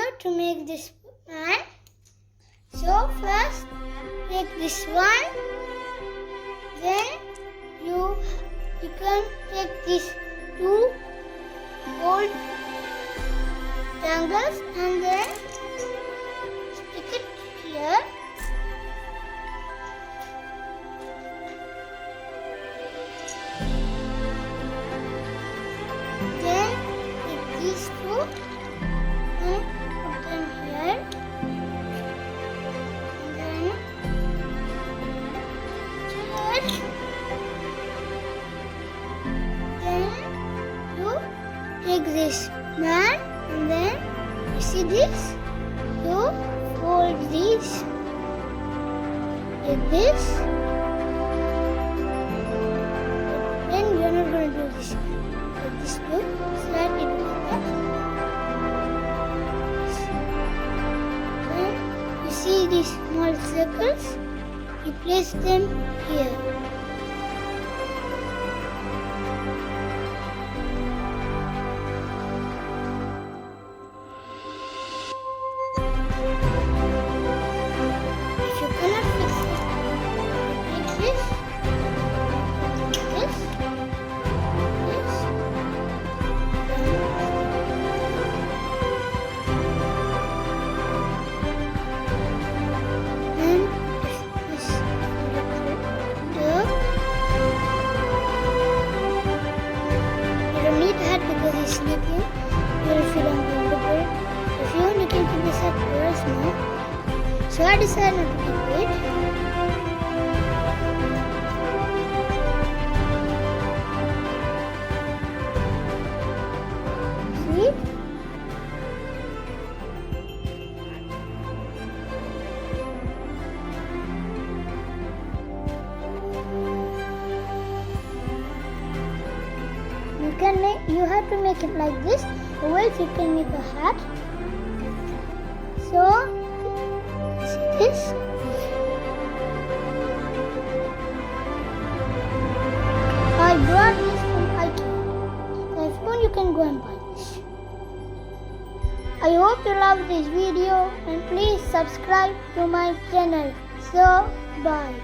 have to make this man. So first take this one, then you can take these two gold triangles and then stick it here. Then take these two and put them here. And then you take this man and then you see this, you fold these like this. Then we are not going to do this like this too, slightly do like that. Then you see these small circles, you place them here. If you cannot fix it, take this, this, and this. You don't need that because he's sleeping. You'll feel uncomfortable. If you want, you can keep this up yours now. So I decided not to keep it. See? You have to make it like this, or else you can make a hat. So, see this? I brought this from IKEA. So if you want, you can go and buy this. I hope you love this video and please subscribe to my channel. So, bye.